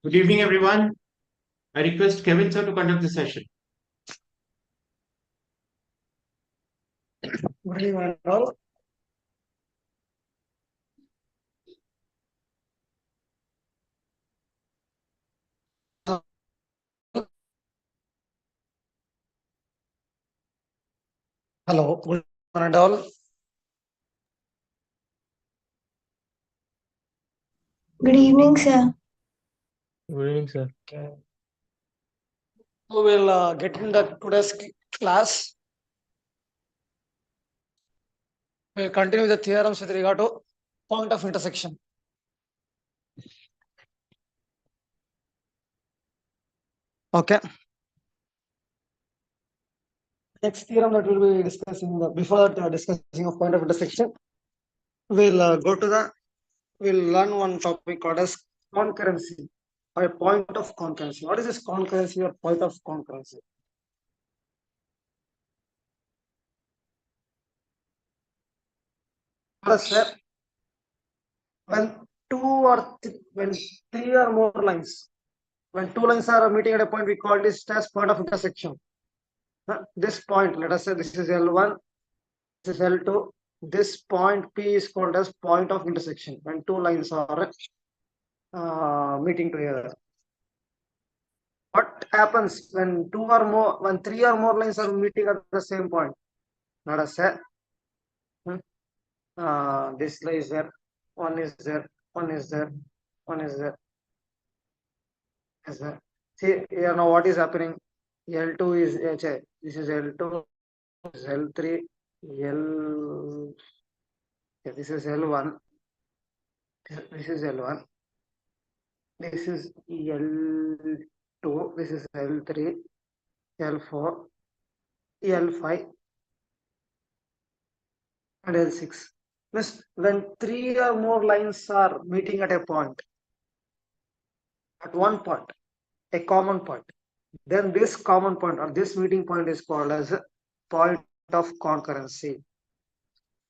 Good evening, everyone. I request Kevin sir to conduct the session. Good evening, all. Hello, good evening, all. Good evening, sir. Good evening, sir. Okay. So we'll get in the today's class. We'll continue the theorems with regard to point of intersection. Okay. Next theorem that we'll be discussing before discussing of point of intersection, we'll we'll learn one topic called as concurrency or point of concurrency. What is this concurrency or point of concurrency? First, when when three or more lines, when two lines are meeting at a point, we call this as point of intersection. This point, let us say this is L1, this is L2. This point P is called as point of intersection when two lines are meeting together. What happens when three or more lines are meeting at the same point? Let us say this line is there, one is there, one is there, one is there. Is there? See here now what is happening? L2 is this is L2, this is L3, this is L1, this is L1, this is L2, this is L3, L4, L5, and L6. Means when three or more lines are meeting at a point, at one point, a common point, then this common point or this meeting point is called as a point of concurrency.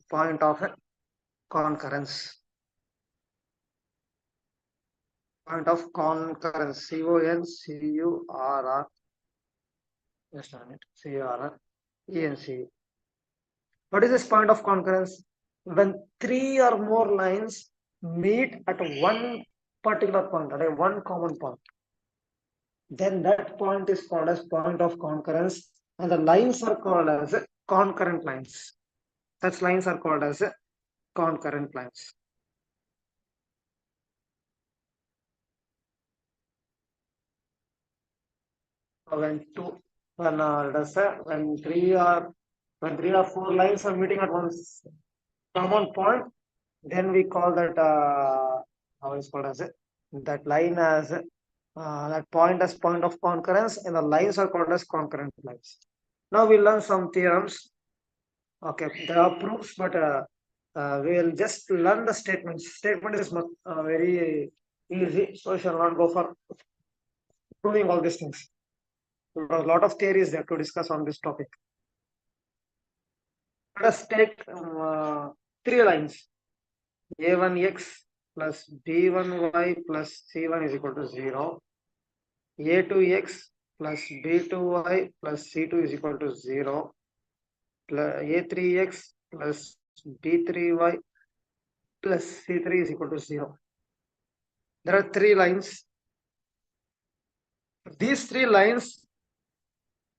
Point of concurrence. Point of concurrence. CONCURR. Just on it. CURRENC. What is this point of concurrence? When three or more lines meet at one particular point, at a one common point, then that point is called as point of concurrence, and the lines are called as concurrent lines. Such lines are called as concurrent lines. When three or four lines are meeting at one common point, then we call that how is called as that line as that point as point of concurrence, and the lines are called as concurrent lines. Now we learn some theorems. Okay, there are proofs, but we will just learn the statements. Statement is very easy, so we shall not go for proving all these things. There are a lot of theories there to discuss on this topic. Let us take three lines. A1x plus B1y plus C1 is equal to 0. A2x plus B2y plus C2 is equal to 0. A3x plus B3y plus C3 is equal to 0. There are three lines. These three lines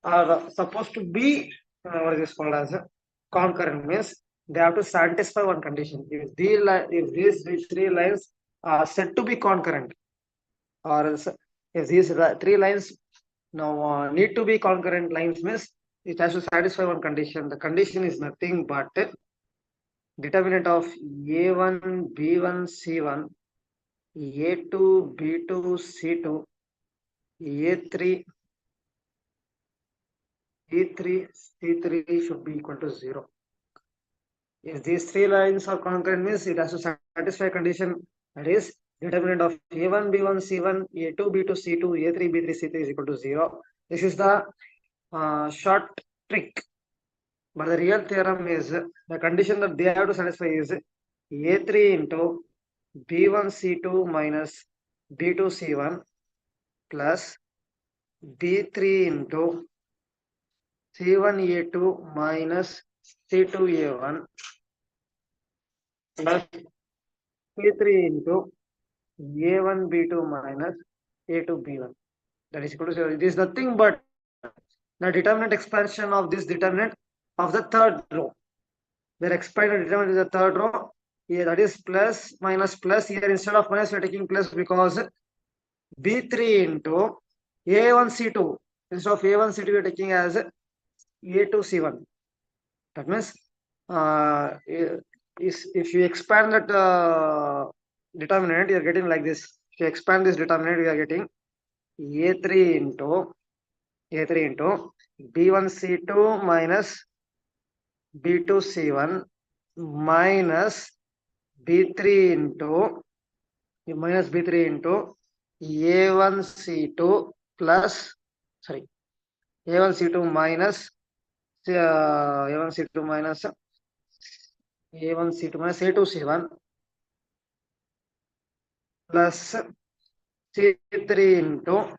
are supposed to be what is called as a concurrent, means they have to satisfy one condition. If these three lines are said to be concurrent, or else if these three lines now need to be concurrent lines, means it has to satisfy one condition. The condition is nothing but determinant of A1, B1, C1, A2, B2, C2, A3, E3, C3 should be equal to 0. If these three lines are concurrent, means it has to satisfy condition, that is determinant of A1, B1, C1, A2, B2, C2, A3, B3, C3 is equal to 0. This is the short trick. But the real theorem is the condition that they have to satisfy is A3 into B1 C2 minus B2 C1 plus B3 into C1A2 minus C2A1 plus C3 into A1B2 minus A2B1. That is equal to 0. It is nothing but the determinant expansion of this determinant of the third row. Where expanded determinant is the third row. Here that is plus minus plus. Here instead of minus we are taking plus because B3 into A1C2 instead of A1C2 we are taking as A2C1. That means if you expand that determinant, you are getting like this. If you expand this determinant, we are getting A3 into B1C2 minus B2C1 minus B3 into A1C2 plus A1C2 minus A1C2 minus A2C1 plus C3 into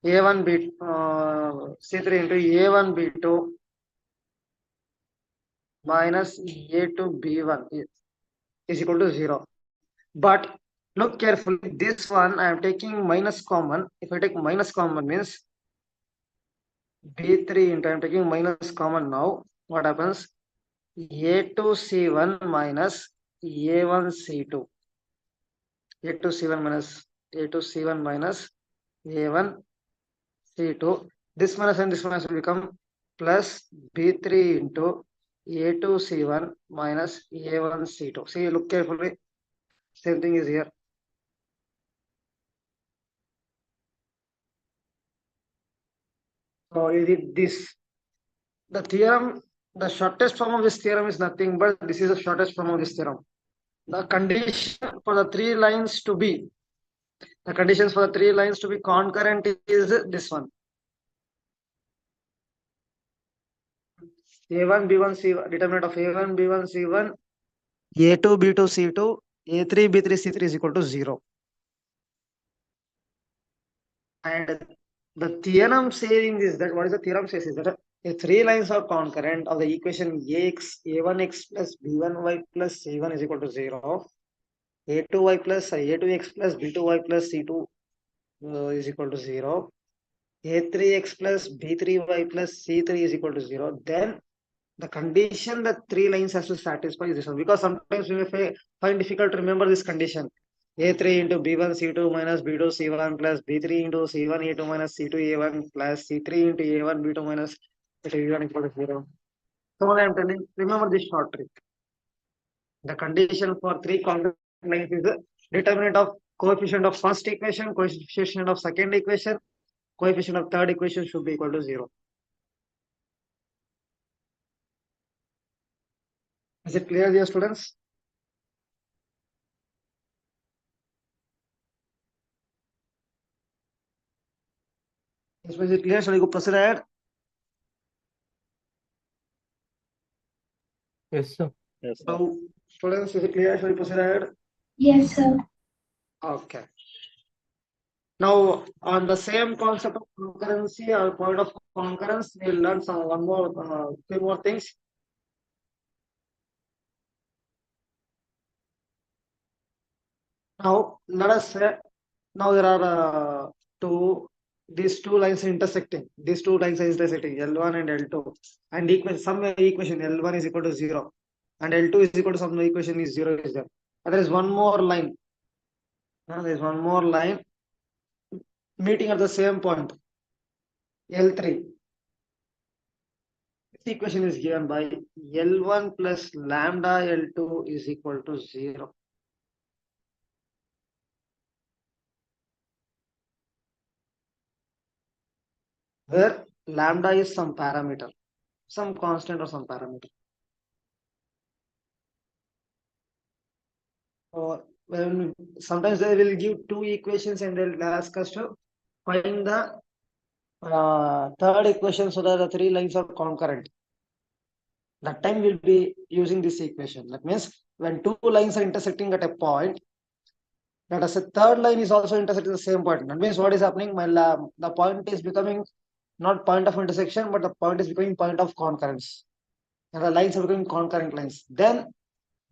A1B2 minus A2B1 is equal to 0. But look carefully, this one I am taking minus common. If I take minus common means B3 into I am taking minus common now. What happens? A2C1 minus A1C2. A2C1 minus A1C2. This minus and this minus will become plus B3 into A2C1 minus A1C2. See, look carefully. Same thing is here. So is it this? The theorem, the shortest form of this theorem is nothing but this is the shortest form of this theorem. The condition for the three lines to be, the conditions for the three lines to be concurrent is this one. A1, B1, C1, determinant of A1, B1, C1, A2, B2, C2, A3, B3, C3 is equal to 0. And the theorem saying is that, what is the theorem says is that if three lines are concurrent of the equation A1x plus B1y plus C1 is equal to 0, A2y plus A2x plus B2y plus C2 is equal to 0, A3x plus B3y plus C3 is equal to 0, then the condition that three lines has to satisfy is this one. Because sometimes we may find difficult to remember this condition. A3 into B1 C2 minus B2 C1 plus B3 into C1 A2 minus C2 A1 plus C3 into A1 B2 minus A1 equal to 0. So what I am telling, remember this short trick. The condition for three concurrent lines is the determinant of coefficient of first equation, coefficient of second equation, coefficient of third equation should be equal to 0. Is it clear, dear students? Is it clear? Shall we go proceed ahead? Yes, sir. Yes, sir. So, students, is it clear? Shall we proceed ahead? Yes, sir. Okay. Now, on the same concept of concurrency or point of concurrence, we'll learn few more things. Now, let us say, now there are these two lines are intersecting. These two lines are intersecting, L1 and L2. And some equation, L1 is equal to 0. And L2 is equal to some equation is 0 is there. And there is one more line. There is one more line meeting at the same point, L3. This equation is given by L1 plus lambda L2 is equal to 0. Where lambda is some parameter, some constant or some parameter. Or when sometimes they will give two equations and they'll ask us to find the third equation so that the three lines are concurrent. That time we'll be using this equation. That means when two lines are intersecting at a point, Let us say third line is also intersecting the same point. That means what is happening? The point is becoming not point of intersection, but the point is becoming point of concurrence. And the lines are becoming concurrent lines. Then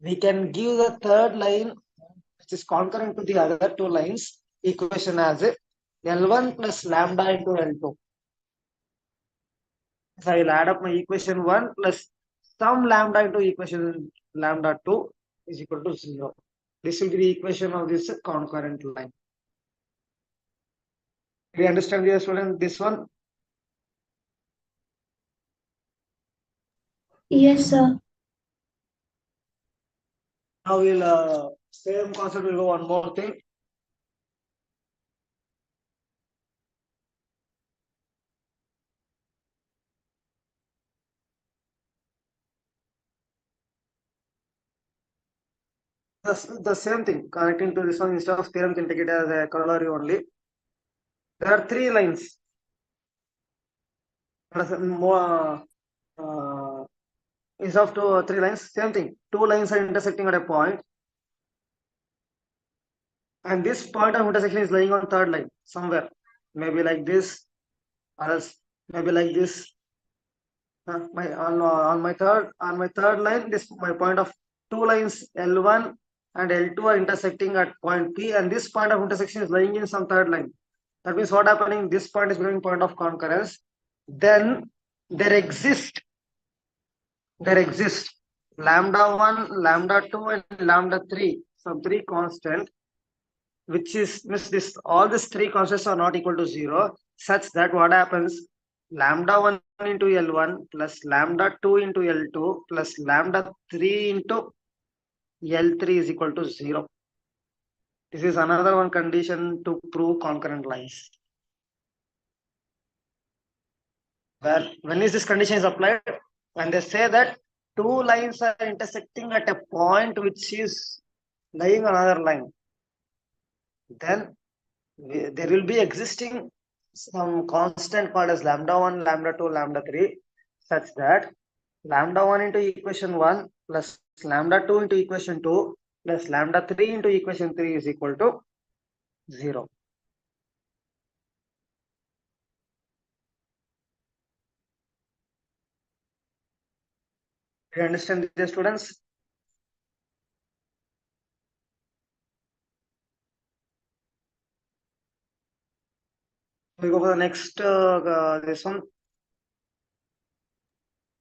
we can give the third line, which is concurrent to the other two lines, equation as L1 plus lambda into L2. So I will add up my equation 1 plus some lambda into equation lambda 2 is equal to 0. This will be the equation of this concurrent line. Do you understand, dear student, this one? Yes, sir. Now we'll same concept will go one more thing. The same thing connecting to this one, instead of theorem, can take it as a corollary only. There are three lines. More instead of three lines, same thing. Two lines are intersecting at a point, and this point of intersection is lying on third line somewhere. Maybe like this, or else maybe like this. On my third line, this my point of two lines L1 and L2 are intersecting at point P, and this point of intersection is lying in some third line. That means what happening? This point is becoming point of concurrence. Then there exist lambda 1, lambda 2, and lambda 3. Some three constant, which is this all these three constants are not equal to 0, such that what happens? Lambda 1 into L1 plus lambda 2 into L2 plus lambda 3 into L3 is equal to 0. This is another one condition to prove concurrent lines. Where when is this condition is applied? When they say that two lines are intersecting at a point which is lying on another line, then there will be existing some constant called as lambda 1, lambda 2, lambda 3, such that lambda 1 into equation 1 plus lambda 2 into equation 2 plus lambda 3 into equation 3 is equal to 0. Do you understand this, students? We go for the next this one.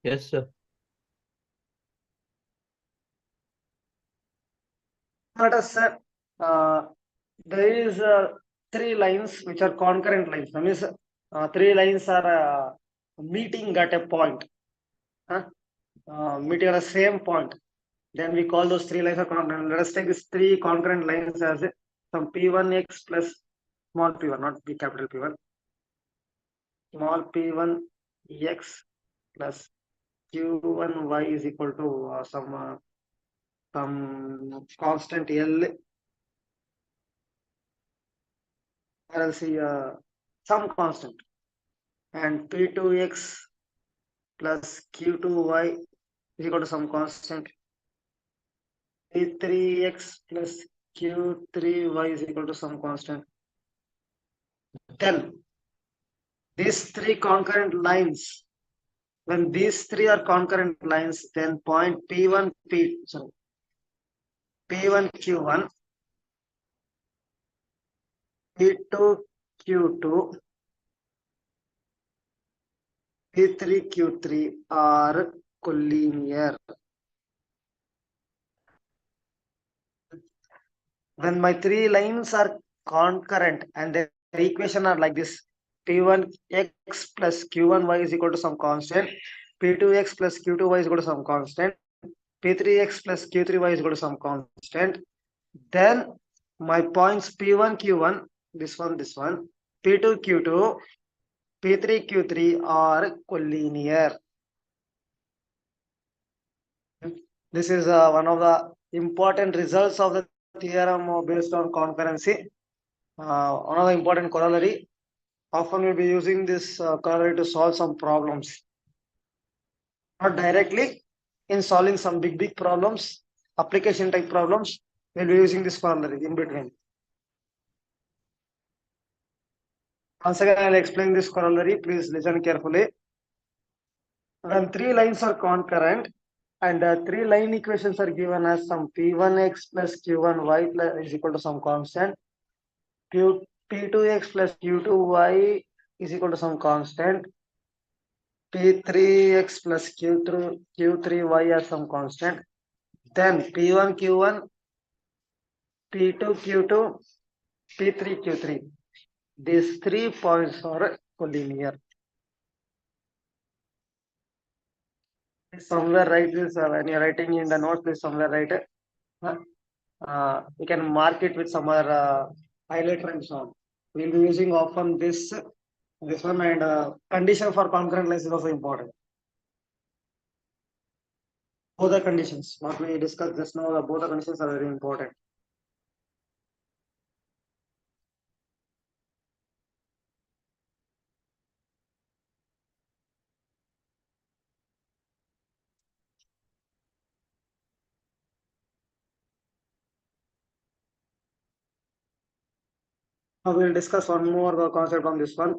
Yes, sir. Let us say there is three lines which are concurrent lines. That means three lines are meeting at a point, meeting at the same point. Then we call those three lines are concurrent. Let us take these three concurrent lines as some P1x plus small p1, not P capital P1, small p1x plus q1y is equal to some constant L, or else some constant, and p2x plus q2y is equal to some constant, p3x plus q3y is equal to some constant. Then these three concurrent lines, when these three are concurrent lines, then point P1 Q1, P2 Q2, P3 Q3 are collinear. When my three lines are concurrent and their equation are like this: P1x plus Q1y is equal to some constant, P2x plus Q2y is equal to some constant, P3x plus Q3y is equal to some constant. Then my points P1 Q1, this one, P2 Q2, P3 Q3 are collinear. This is one of the important results of the theorem based on concurrency. One of the important corollary. Often we'll be using this corollary to solve some problems. Not directly, in solving some big problems, application type problems, we'll be using this corollary in between. Once again, I'll explain this corollary. Please listen carefully. When three lines are concurrent and three line equations are given as some P1x plus Q1y plus is equal to some constant, P2x plus Q2y is equal to some constant, P3x plus Q3y as some constant, then P1 Q1, P2 Q2, P3 Q3. These 3 points are collinear. Somewhere write this when you're writing in the notes, please somewhere write it. You can mark it with some other highlighter and so on. We'll be using often this one, and condition for concurrent lines is also important. Both the conditions, what we discussed just now, both the conditions are very important. Now we'll discuss one more concept on this one.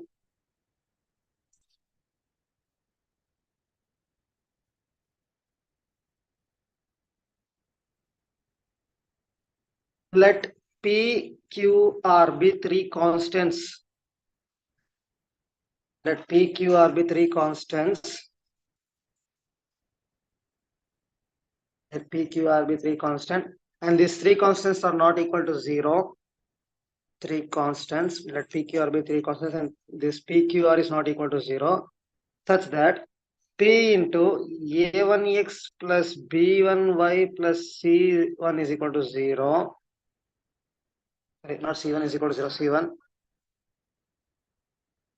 Let P, Q, R be 3 constants. Let P, Q, R be 3 constants. Let P, Q, R be 3 constant, and these 3 constants are not equal to 0. 3 constants. Let P, Q, R be 3 constants, and this P, Q, R is not equal to 0, such that P into A1x plus B1y plus C1 is equal to 0. Not C1 is equal to 0, C1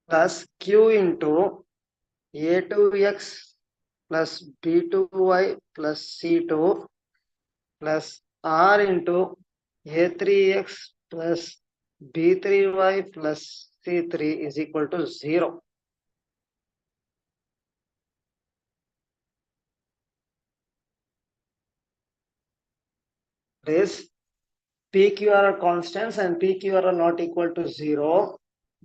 plus Q into A2x plus B2y plus C2 plus R into A3x plus B3y plus C3 is equal to 0. This PQR are constants and PQR are not equal to 0.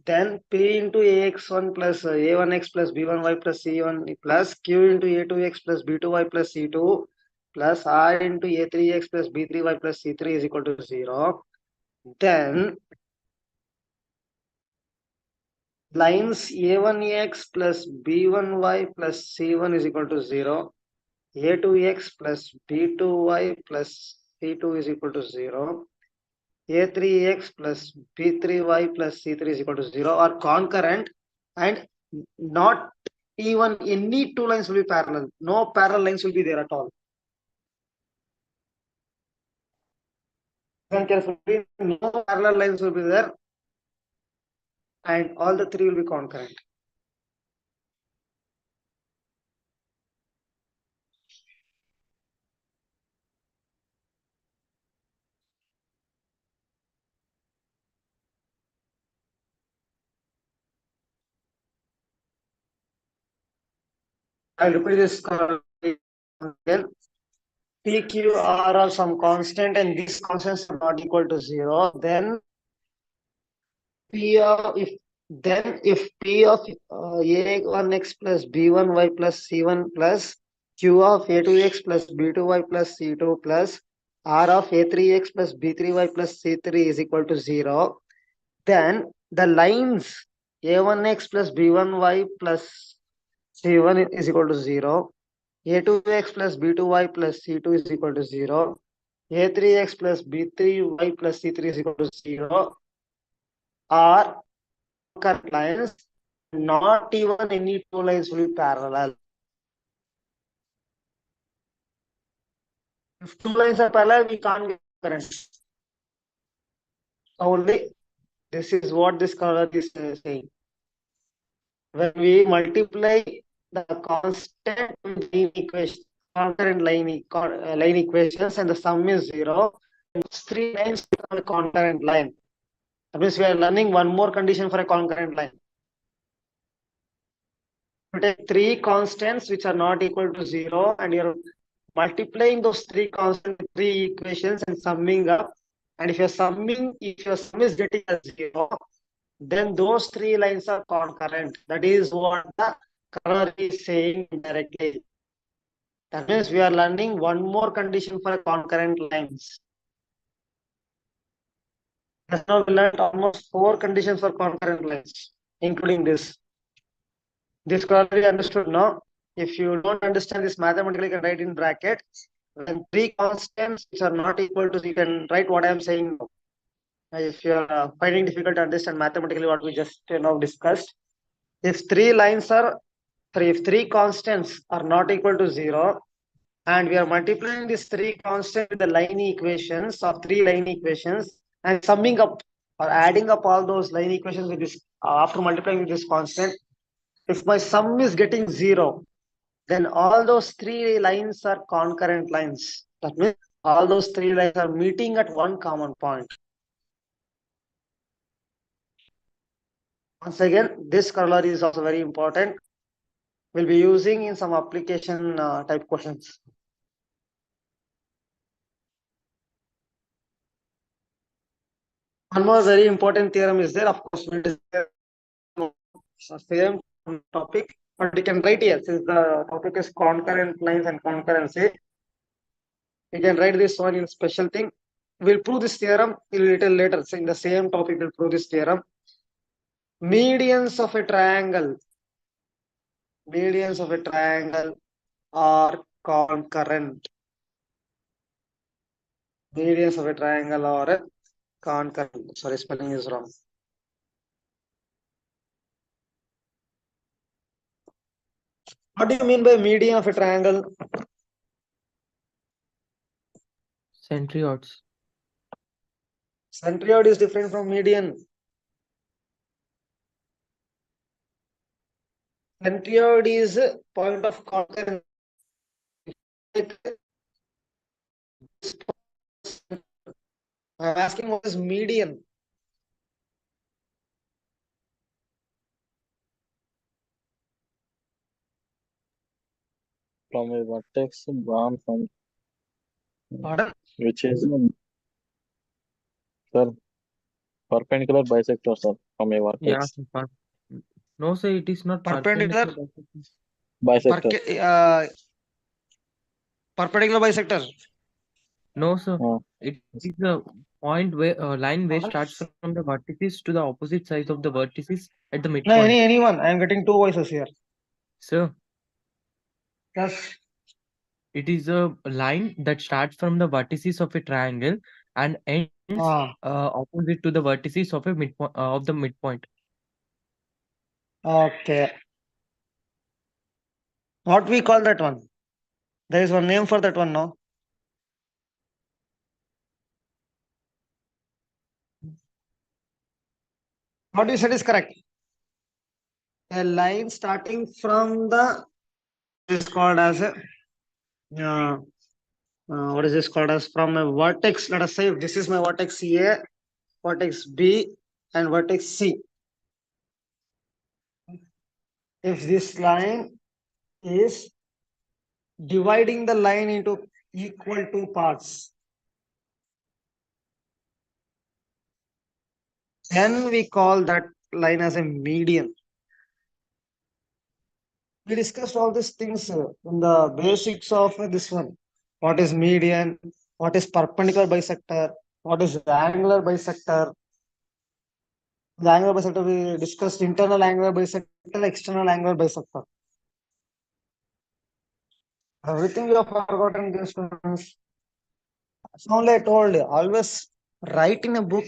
Then P into AX1 plus A1x plus B1y plus C1 plus Q into A2x plus B2y plus C2 plus R into A3x plus B3y plus C3 is equal to 0. Then lines A1x plus B1y plus C1 is equal to 0. A2x plus B2y plus C2 is equal to 0. A3x plus B3y plus C3 is equal to 0 are concurrent, and not even any two lines will be parallel. No parallel lines will be there at all. Then carefully, no parallel lines will be there, and all the 3 will be concurrent. I'll repeat this again. PQ are some constant, and these constants are not equal to 0. Then P of if P of A1x plus B1y plus C1 plus Q of A2x plus B2y plus C2 plus R of A3x plus B3y plus C3 is equal to 0, then the lines A1x plus B1y plus C1 is equal to 0, A2x plus B2y plus C2 is equal to 0, A3x plus B3y plus C3 is equal to 0 are concurrent lines. Not even any two lines will be parallel. If two lines are parallel, we can't get current. Only this is what this color is saying. When we multiply the constant with line equation, concurrent line equations, and the sum is 0, and 3 lines become a concurrent line. That means we are learning one more condition for a concurrent line. You take 3 constants which are not equal to 0, and you're multiplying those 3 constants with 3 equations and summing up. And if your sum is getting a 0, then those three lines are concurrent. That is what the color is saying directly. That means we are learning one more condition for concurrent lines. Just now we learned almost 4 conditions for concurrent lines, including this. This clearly understood now. If you don't understand this mathematically, you can write in bracket. When 3 constants which are not equal to, you can write what I am saying now. If you are finding difficult to understand mathematically what we just now discussed, if 3 lines are, if 3 constants are not equal to 0, and we are multiplying these 3 constants with the line equations of 3 line equations and summing up or adding up all those line equations with this after multiplying with this constant, if my sum is getting 0, then all those 3 lines are concurrent lines. That means all those 3 lines are meeting at one common point. Once again, this corollary is also very important. We'll be using in some application type questions. One more very important theorem is there. Of course, we'll discuss same topic, but we can write here since the topic is concurrent lines and concurrency. We can write this one in special thing. We'll prove this theorem a little later. So in the same topic, we'll prove this theorem. Medians of a triangle. Medians of a triangle are concurrent. Medians of a triangle are concurrent. Sorry, spelling is wrong. What do you mean by median of a triangle? Centrioids. Centroid is different from median. Centroid is point of concurrence. I'm asking what is median? From a vertex drawn from Pardon? which is sir perpendicular bisector, sir, from a Yeah, vertex sir, no, sir, it is not Perpendicular? bisector. Perpendicular bisector. No, sir. Uh, It is a point where line where starts from the vertices to the opposite sides of the vertices at the No, midpoint. anyone. I'm getting 2 voices here. Sir, Yes. it is a line that starts from the vertices of a triangle and ends opposite to the vertices of a midpoint of the midpoint. Okay. What we call that one? There is one name for that one, no? What you said is correct. A line starting from the is called as a what is this called as from a vertex. Let us say if this is my vertex A, vertex B, and vertex C. If this line is dividing the line into equal 2 parts, then we call that line as a median. We discussed all these things in the basics of this one. What is median? What is perpendicular bisector? What is angular bisector? The angular bisector we discussed internal angular bisector, external angular bisector. Everything you have forgotten, dear students. So only I told you, always write in a book.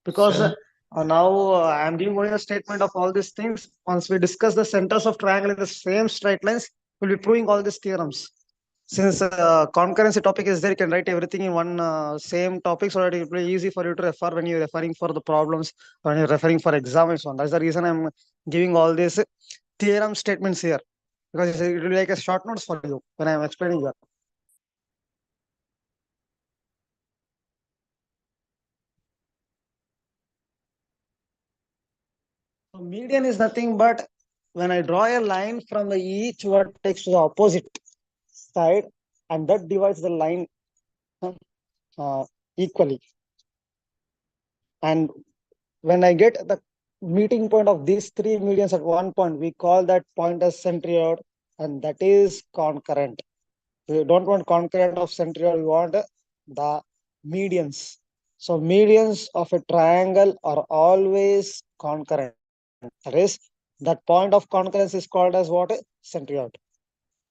Because Sir. now I am giving only a statement of all these things. Once we discuss the centers of triangle in the same straight lines, we'll be proving all these theorems. Since concurrency topic is there, you can write everything in one same topic so that it will be easy for you to refer when you're referring for the problems, when you're referring for exam and so on. That's the reason I'm giving all these theorem statements here. Because it will be like a short notes for you when I'm explaining that. So median is nothing but when I draw a line from each vertex to the opposite side, and that divides the line equally. And when I get the meeting point of these three medians at one point, we call that point as centroid, and that is concurrent. We don't want concurrent of centroid, we want the medians. So medians of a triangle are always concurrent. That is, that point of concurrence is called as what? Centroid.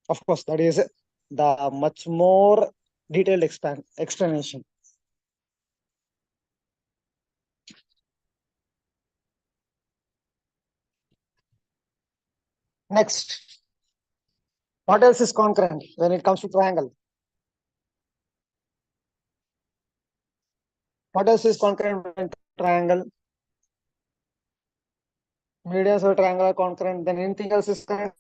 Of course, that is the much more detailed explanation. Next, what else is concurrent when it comes to triangle? What else is concurrent in triangle? Medians of triangle are concurrent. Then anything else is concurrent?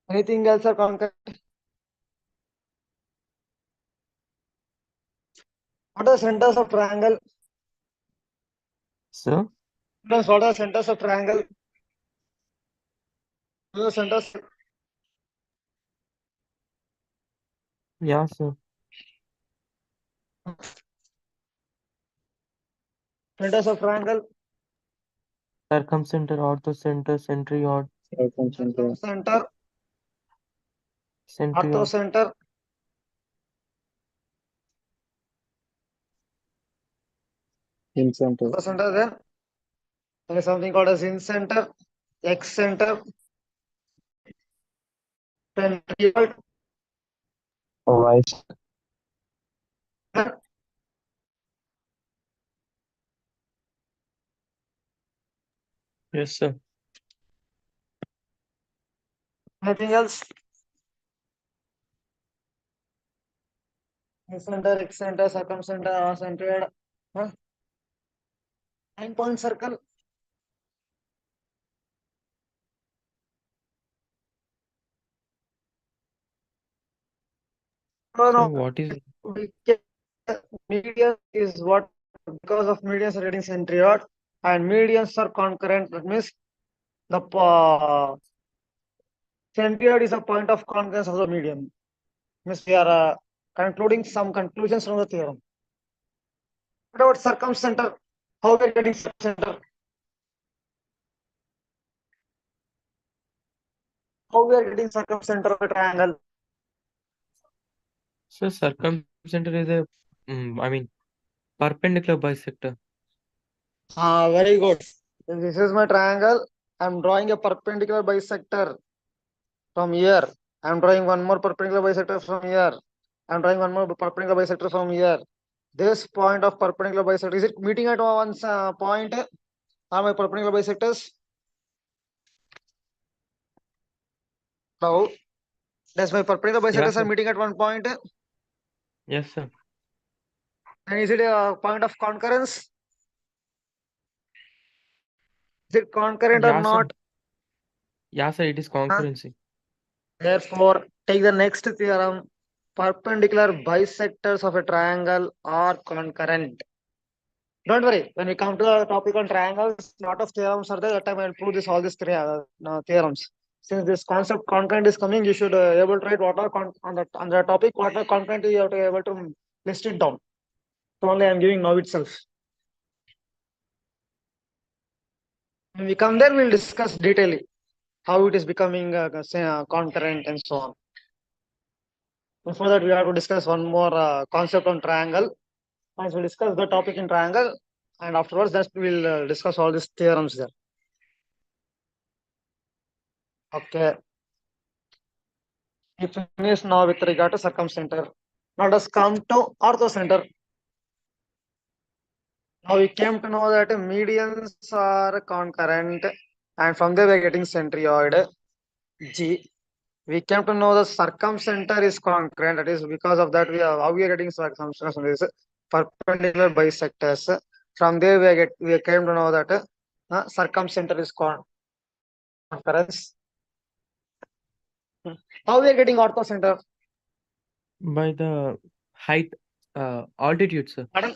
Anything else are concurrent? What are centers of triangle? Sir? What are centers of triangle? What are centers? Yeah, sir. Centers of triangle. Circumcenter, orthocenter, centroid, Circumcenter, Center, centroid. orthocenter, in-center, orthocenter. Then there is something called as in center, X center, centroid. right, Yes, sir. Anything else? In center, X center, circumcenter, or centroid. Huh? 9-point circle. No, So no. what is We can, median is what, because of medians are getting centroid and medians are concurrent. That means the centroid is a point of concurrence of the median. Means we are concluding some conclusions from the theorem. What about circumcenter? How we are getting circumcenter? How we are getting circumcenter of a triangle? so circumcenter is a I mean perpendicular bisector. Very good. This is my triangle. I'm drawing a perpendicular bisector from here. I'm drawing one more perpendicular bisector from here. I'm drawing one more perpendicular bisector from here. This point of perpendicular bisector, is it meeting at one point? Are my perpendicular bisectors? No. Does my perpendicular Yeah, bisectors are sir. meeting at one point? Yes, sir. And is it a point of concurrence? Is it concurrent or Yeah, sir. not? Yeah, sir. It is concurrency. Therefore, take the next theorem. Perpendicular bisectors of a triangle are concurrent. Don't worry, when we come to the topic on triangles, lot of theorems are there. That time I will prove this all these three theorems. Since this concept concurrent is coming, you should able to write what are on the topic, what are concurrent, you have to able to list it down. So only I am giving now itself. When we come there, we will discuss detailing how it is becoming concurrent and so on. Before that, we have to discuss one more concept on triangle. Once we discuss the topic in triangle, and afterwards, that we will discuss all these theorems there. Okay. We finish now with regard to circumcenter. Now let us come to orthocenter. Now we came to know that medians are concurrent, and from there we are getting centroid G. We came to know the circumcenter is concurrent. That is because of that we are how we are getting circumcenter is perpendicular bisectors. From there we came to know that circumcenter is concurrence. How we are getting orthocenter? By the height, altitude, sir. Pardon?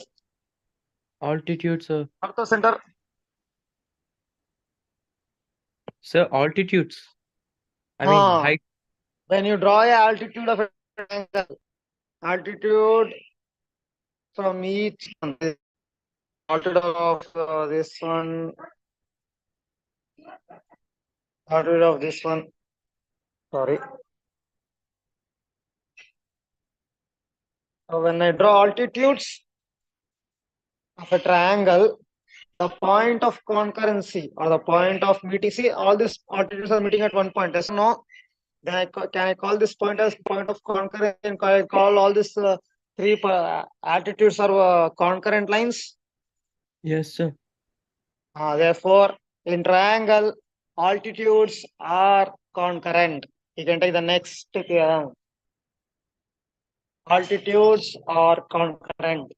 Altitude, sir. Orthocenter. Sir, altitudes. I mean, Ah, height. when you draw a altitude of a triangle, altitude from each one, altitude of this one, altitude of this one. Sorry. So when I draw altitudes of a triangle, the point of concurrency or the point of meeting, see, all these altitudes are meeting at one point. Yes or no? Then can I call this point as point of concurrence and call all these three altitudes are concurrent lines? Yes, sir. Therefore, in triangle, altitudes are concurrent. You can take the next theorem. Altitudes are concurrent.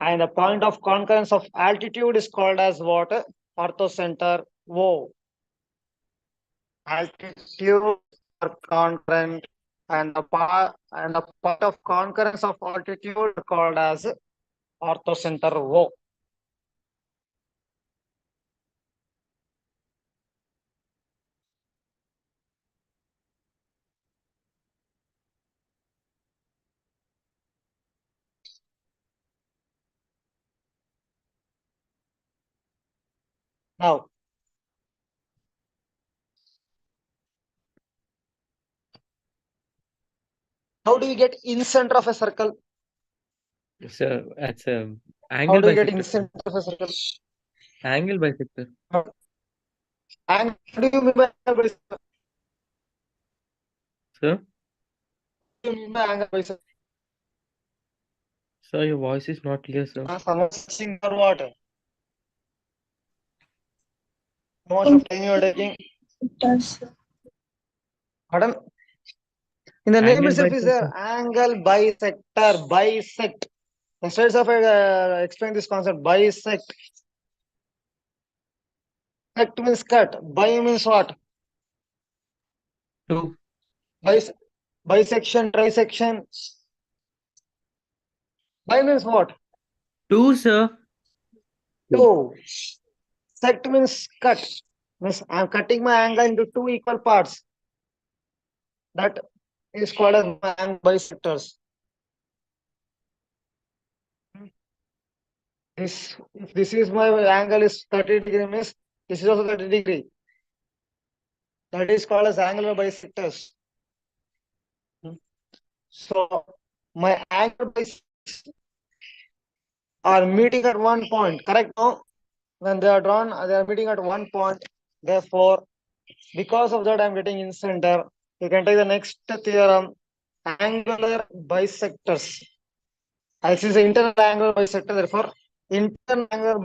And the point of concurrence of altitude is called as what? Orthocenter O. Altitudes are concurrent, and the point of concurrence of altitude are called as orthocenter O. Now, how do you get in center of a circle? Sir, that's a How angle do you get in bisector. center of a circle? Angle bisector. And what do you mean by angle bisector? Sir, What do you mean by angle bisector? sir, your voice is not clear, sir. Someone searching for what? How much of time you are taking? Does Pardon? In the name Angle itself is there bisector. angle bisector, bisect. Instead of explain this concept, bisect. Sect means cut. Bi means what? Two. Bisection, trisection. Bi means what? Two, sir. Two. Sect means cut. Means I am cutting my angle into two equal parts. That is called as my angle bisectors. If this is my angle is 30 degree means this is also 30 degree. That is called as angular bisectors. So my angle bisectors are meeting at one point, correct? No? When they are drawn, they are meeting at one point. Therefore, because of that, I'm getting in center. You can take the next theorem, angular bisectors. This is the internal angular bisector. Therefore, internal angular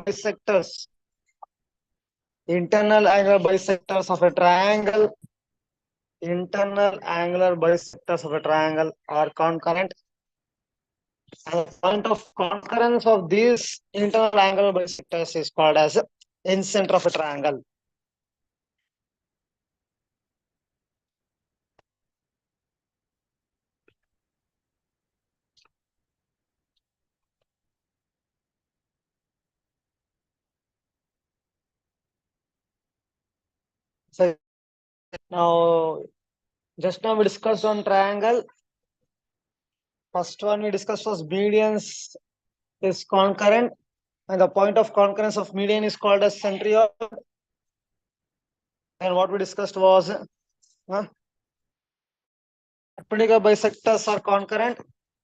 bisectors of a triangle. Internal angular bisectors of a triangle are concurrent. And the point of concurrence of these internal angular bisectors is called as incenter of a triangle. So now, just now we discussed on triangle. First one we discussed was medians is concurrent, and the point of concurrence of median is called as centrioid. And what we discussed was perpendicular bisectors are concurrent,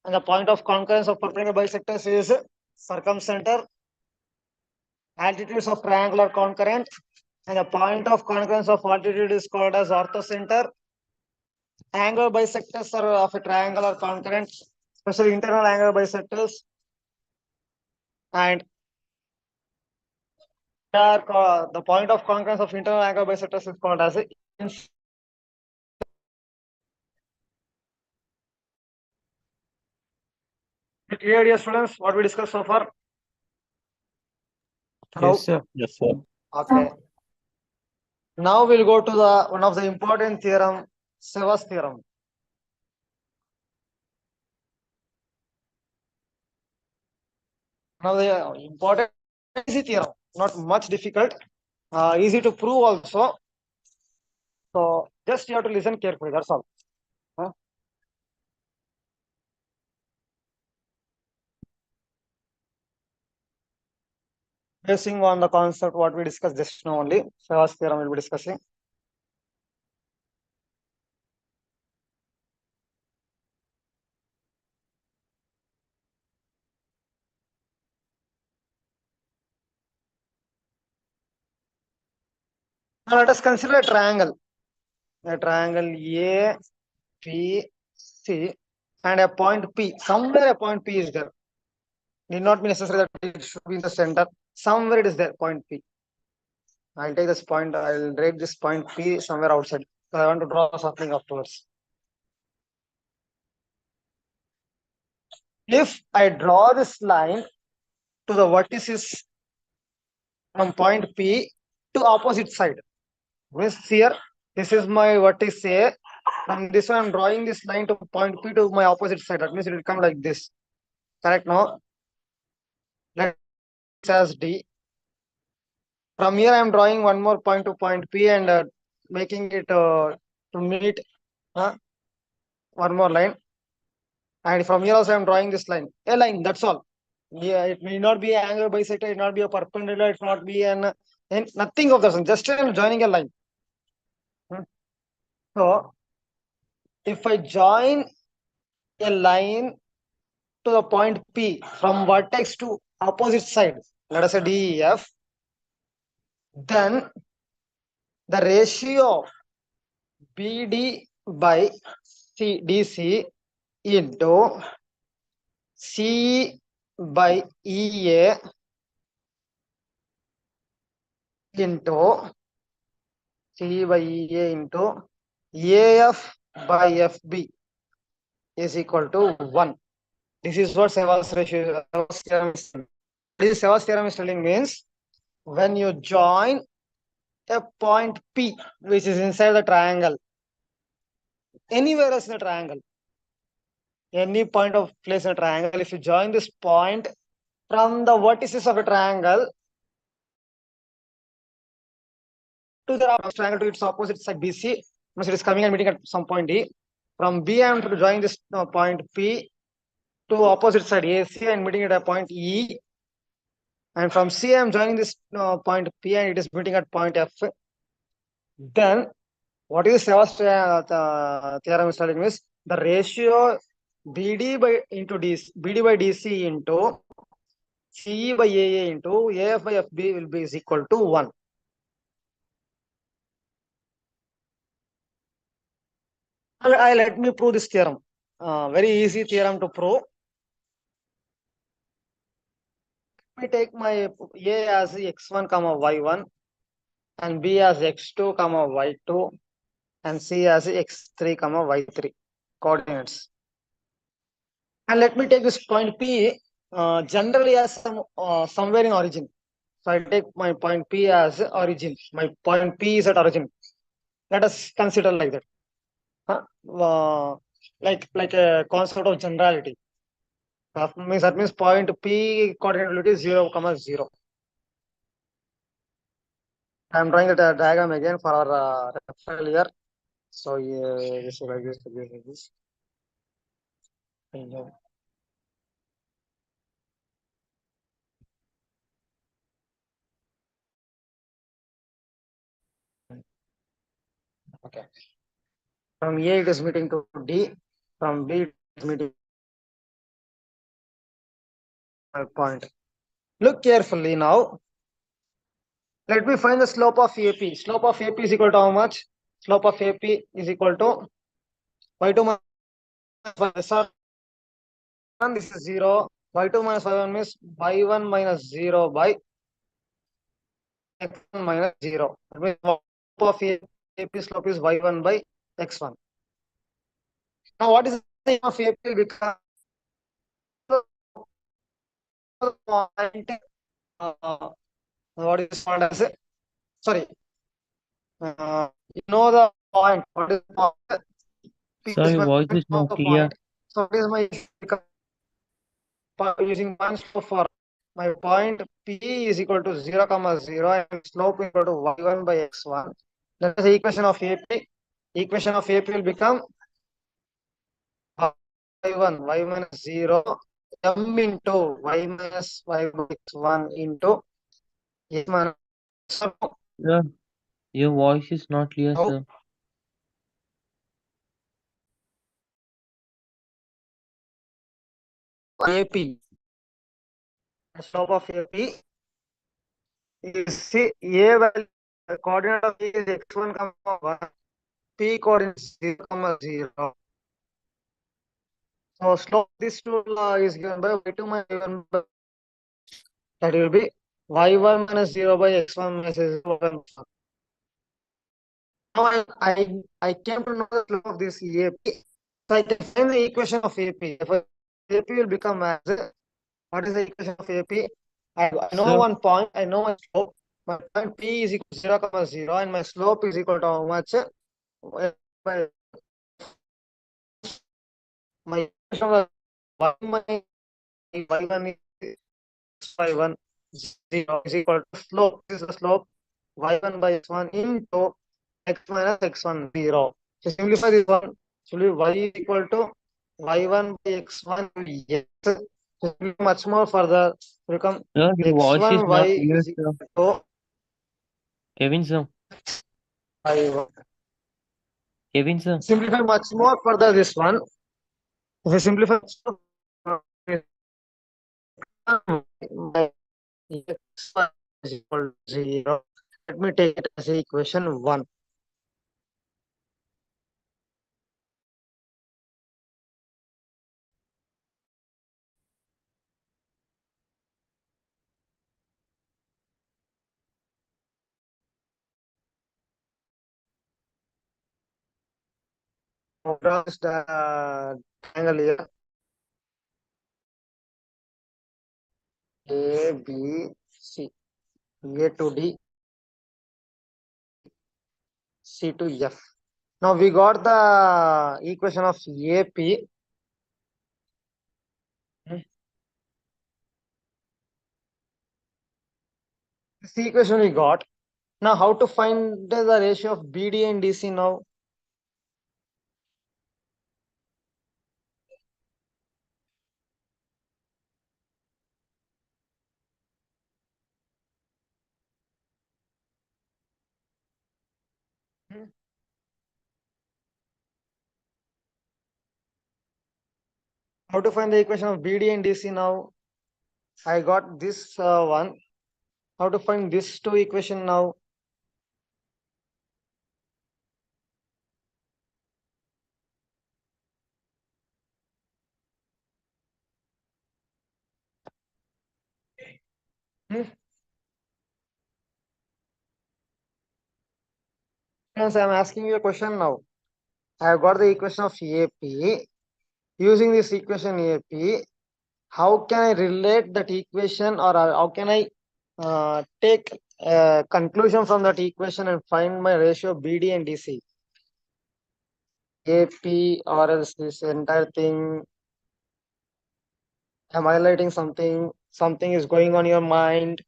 and the point of concurrence of perpendicular bisectors is circumcenter. Altitudes of triangle are concurrent, and the point of concurrence of altitude is called as orthocenter. Angular bisectors are of a triangle are concurrent, especially internal angular bisectors, and the point of concurrence of internal angular bisectors is called as clear, dear students, what we discussed so far? Hello? Yes, sir. Yes, sir. Okay. Now we'll go to the one of the important theorem, Seva's theorem. Now the important easy theorem, not much difficult, easy to prove also. So just you have to listen carefully. That's all. Huh? Basing on the concept what we discussed just now only, Seva's theorem will be discussing. Now let us consider a triangle. A triangle A, P, C, and a point P. Somewhere a point P is there. Need not be necessary that it should be in the center. Somewhere it is there, point P. I'll take this point, I'll drag this point P somewhere outside. So I want to draw something afterwards. If I draw this line to the vertices from point P to opposite side, means here, this is my vertex A. From this one, I'm drawing this line to point P to my opposite side. That means it will come like this. Correct now? Let's as D. From here, I'm drawing one more point to point P and making it to meet one more line. And from here also, I'm drawing this line. A line, that's all. Yeah, it may not be an angle bisector, it may not be a perpendicular, it may not be an nothing of that. Just I'm joining a line. So, if I join a line to the point P from vertex to opposite side, let us say DEF, then the ratio BD by DC into C by EA into C by EA into AF by FB is equal to 1. This is what Seva's ratio, Seva's theorem is telling. This Seva's theorem is telling means when you join a point P which is inside the triangle, anywhere else in the triangle, any point of place in a triangle, if you join this point from the vertices of a triangle to the triangle to its opposite side BC, means it is coming and meeting at some point D. From B, I am to join this point P to opposite side AC and meeting at a point E. And from C, I am joining this point P and it is meeting at point F. Then, what is Seva's theorem is telling is the ratio BD by into DC, BD by DC into CE by AA into AF by FB will be is equal to 1. Let me prove this theorem. Very easy theorem to prove. Let me take my A as x1 comma y1 and B as x2 comma y2 and C as x3 comma y3 coordinates. And let me take this point P generally as somewhere in origin. So I take my point P as origin. My point P is at origin. Let us consider like that. Like a concept of generality. That means point P coordinate is 0, 0. I am drawing the diagram again for our referral here. So yeah, this is like this, like this. Okay. From A it is meeting to D. From B it is meeting to point. Look carefully now. Let me find the slope of AP. Slope of AP is equal to how much? Slope of AP is equal to y2 minus y1. This is 0. y2 minus y1 means y1 minus 0 by x1 minus 0. That means slope of AP slope is y1 by x1. Now what is the of AP? Because point, what is called as sorry, you know the point. What is the point? P Sir, is your my voice point is of not the clear. point. So what is my using one slope for my point P is equal to 0, 0 and slope equal to y1 by x1. That is the equation of AP. Equation of AP will become y1, y minus 0, m into y minus y minus 1 into s minus. So Sir, your voice is not clear, now sir. AP, the slope of AP is see A value, the coordinate of A is x1 comma 1, P coordinate is 0 comma 0. So slope this two is given by y2 minus y1 by, that will be y1 minus 0 by x1 minus 0. Now I came to know the slope of this AP. So I can find the equation of AP. Therefore, AP will become as what is the equation of AP? I know Sir, one point. I know my slope. My point P is equal to 0 comma 0, and my slope is equal to how much? My my equation of y1 is y1 0 is equal to slope. This is the slope y1 by x1 into x minus x1 0. So simplify this one. So y is equal to y1 by x1 yes. So much more further become sir, your voice is x1 y not clear, is sir. equal to Kevin, sir. y1. Kevin, sir. Simplify much more further this one. If you simplify by x1 is equal to 0. Let me take it as equation 1. Across the triangle here A, B, C, A to D, C to F. Now we got the equation of AP. This equation we got. Now how to find the ratio of BD and DC now? How to find the equation of BD and DC now? I got this one. How to find this two equation now? Yes, I'm asking you a question now. I have got the equation of AP. Using this equation AP, how can I relate that equation, or how can I take a conclusion from that equation and find my ratio BD and DC? AP or else this entire thing. I'm highlighting something. Something is going on your mind.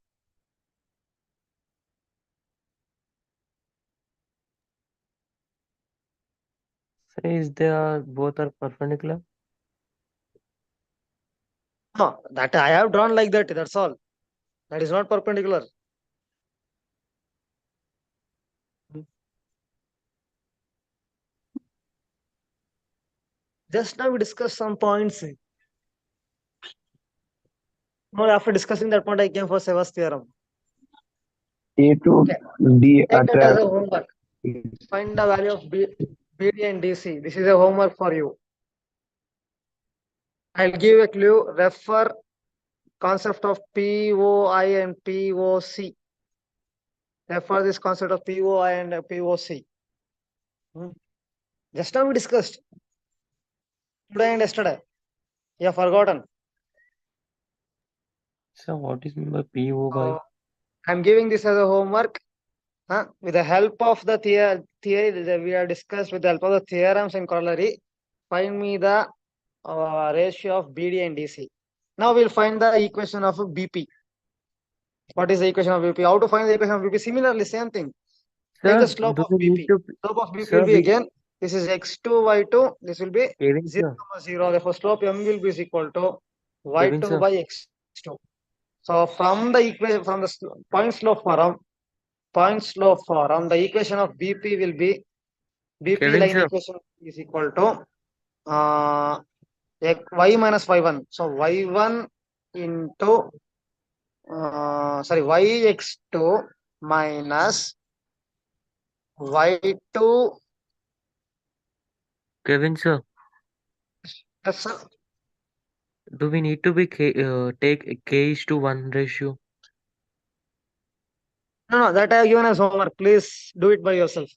Says they are both are perpendicular. No, that I have drawn like that. That's all. That is not perpendicular. Just now we discussed some points. Now after discussing that point, I came for Seva's theorem. A to Okay. D Take that as attract. a homework. Find the value of BD and DC. This is a homework for you. I'll give a clue. Refer concept of POI and POC. Refer this concept of POI and POC. Just now we discussed today and yesterday. You have forgotten. So what is meant by PO by? So, I'm giving this as a homework. With the help of the theory that we have discussed, with the help of the theorems and corollary, find me the ratio of BD and DC. Now we'll find the equation of BP. What is the equation of BP? How to find the equation of BP? Similarly, same thing. Take the Sir, slope do of we need BP. to, Slope of BP sir, will be we, again, this is x2, y2, this will be Kevin 0, sir, 0. Therefore, slope m will be is equal to Kevin y2 sir, by x2. So from the equation, from the point slope form, the equation of BP will be BP Kevin line sir, equation is equal to y minus y1. So y1 into yx2 minus y2. Kevin sir, Yes, sir. do we need to be take k:1 ratio? No, that I have given as homework. Please do it by yourself.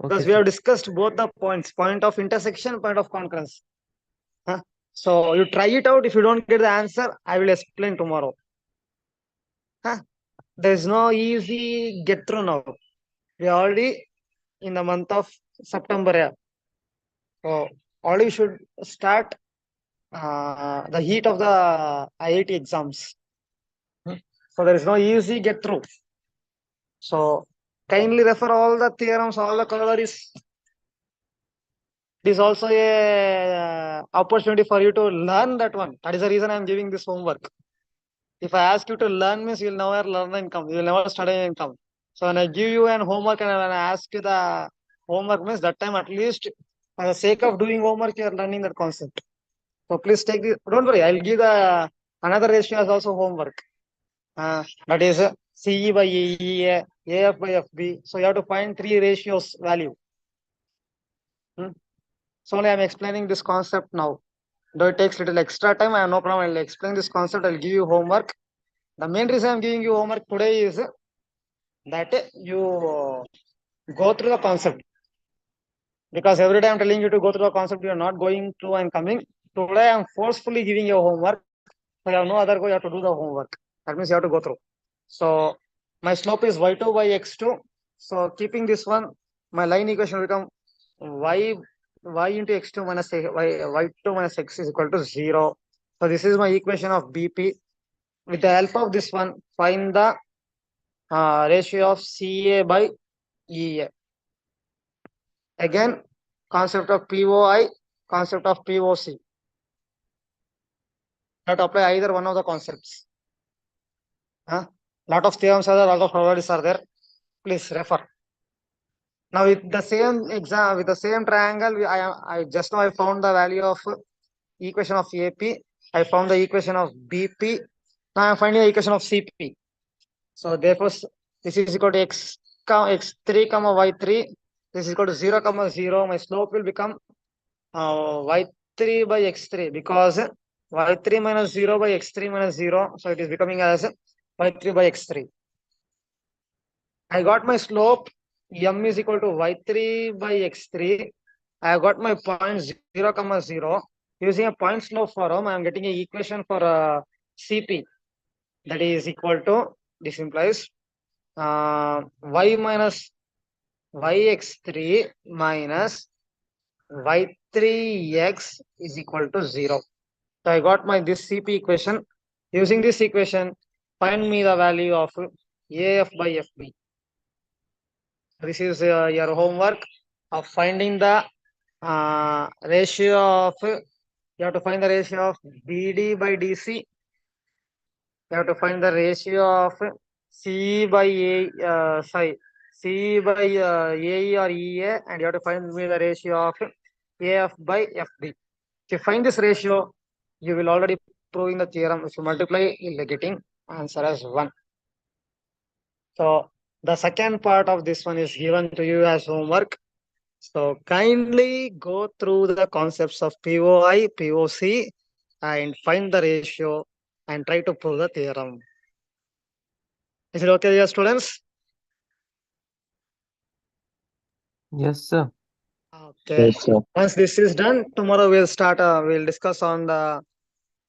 Okay, Because we sir. have discussed both the points, point of intersection, point of concurrence. Huh? So you try it out. If you don't get the answer, I will explain tomorrow. Huh? There's no easy get through now. We are already in the month of September. Yeah. So already should start the heat of the IIT exams. So there is no easy get through. So kindly refer all the theorems, all the corollaries. It is also a opportunity for you to learn that one. That is the reason I am giving this homework. If I ask you to learn means you will never learn the income. You will never study income. So when I give you an homework and when I ask you the homework means that time at least for the sake of doing homework you are learning that concept. So please take this. Don't worry. I will give the another ratio as also homework. That is CE by AE, AF by FB. So you have to find three ratios value. So only I am explaining this concept now. Though it takes little extra time, I have no problem. I'll explain this concept. I'll give you homework. The main reason I'm giving you homework today is that you go through the concept. Because every day I'm telling you to go through the concept, you are not going through and coming. Today I'm forcefully giving you homework. So you have no other go, you have to do the homework. That means you have to go through. So my slope is y2 by x2. So keeping this one, my line equation will become y into x2 minus y2 minus x is equal to 0. So this is my equation of BP. With the help of this one, find the ratio of CA by EA. Again, concept of POI, concept of POC. Not apply either one of the concepts. Lot of theorems are there, lot of properties are there. Please refer. Now with the same exam, with the same triangle, I just now I found the value of equation of AP. I found the equation of BP. Now I am finding the equation of CP. So therefore, this is equal to x3 comma y3. This is equal to 0 comma 0. My slope will become y3 by x3 because y3 minus 0 by x3 minus 0. So it is becoming as y3 by x3. I got my slope m is equal to y3 by x3. I have got my point 0 comma 0. Using a point slope form, I am getting an equation for CP. That is equal to, this implies y minus yx3 minus y3x is equal to 0. So I got my this CP equation. Using this equation, find me the value of AF by FB. This is your homework of finding the ratio of, you have to find the ratio of BD by DC. You have to find the ratio of C by C by AE or EA, and you have to find me the ratio of AF by FB. If you find this ratio, you will already proving the theorem. If you multiply, you'll be getting answer as 1. So the second part of this one is given to you as homework. So kindly go through the concepts of POI, POC, and find the ratio and try to prove the theorem. Is it okay, dear students? Yes, sir. Okay. Yes, sir. Once this is done, tomorrow we'll start. We'll discuss on the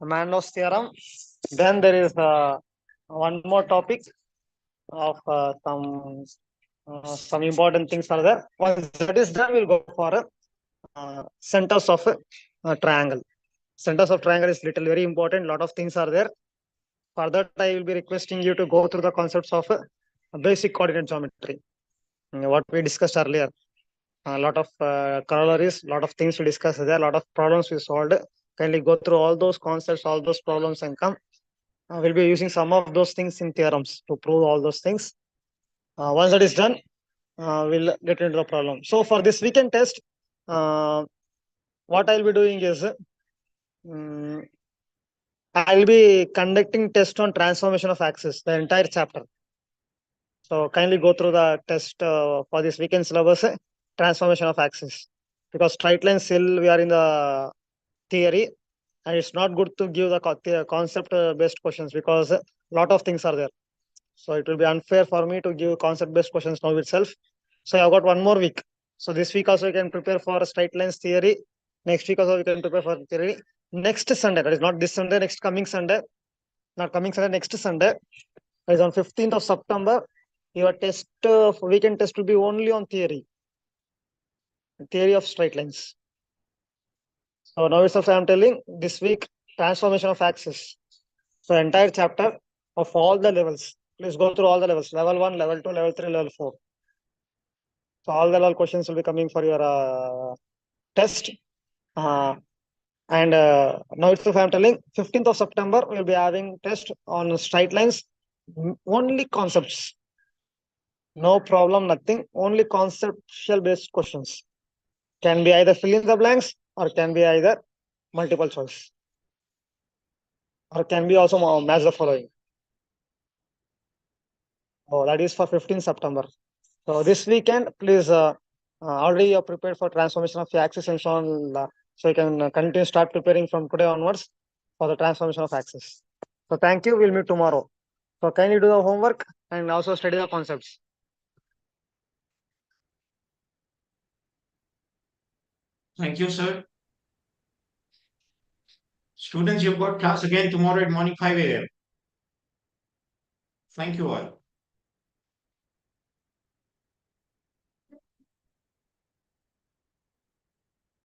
Manlow's theorem. Then there is one more topic of some important things are there. Once that is done, we'll go for centers of a triangle. Centers of triangle is little very important. Lot of things are there. For that, I will be requesting you to go through the concepts of basic coordinate geometry. what we discussed earlier. A lot of corollaries, lot of things we discussed there, a lot of problems we solved. Kindly go through all those concepts, all those problems and come. We'll be using some of those things in theorems to prove all those things. Once that is done, we'll get into the problem. So for this weekend test, what I'll be doing is, I'll be conducting test on transformation of axis, the entire chapter. So kindly go through the test for this weekend syllabus, transformation of axis. Because straight line still we are in the theory, and it's not good to give the concept based questions because a lot of things are there. So it will be unfair for me to give concept based questions now itself. So I've got one more week. So this week also you can prepare for straight lines theory. Next week also you can prepare for theory. Next Sunday, that is not this Sunday, next coming Sunday, not coming Sunday, next Sunday, that is on 15th of September. Your test, weekend test will be only on theory of straight lines. So now itself I am telling this week transformation of axis. So entire chapter of all the levels. Please go through all the levels. Level 1, level 2, level 3, level 4. So all the level questions will be coming for your test. And now itself I am telling 15th of September we will be having test on straight lines. Only concepts. No problem, nothing. Only conceptual based questions. Can be either fill in the blanks or can be either multiple choice. Or can be also match the following. Oh, that is for 15th September. So this weekend, please, already you're prepared for transformation of the axis and so on. So you can continue start preparing from today onwards for the transformation of axis. So thank you. We'll meet tomorrow. So can you do the homework and also study the concepts? Thank you, sir. Students, you've got class again tomorrow at morning 5 a.m. Thank you all.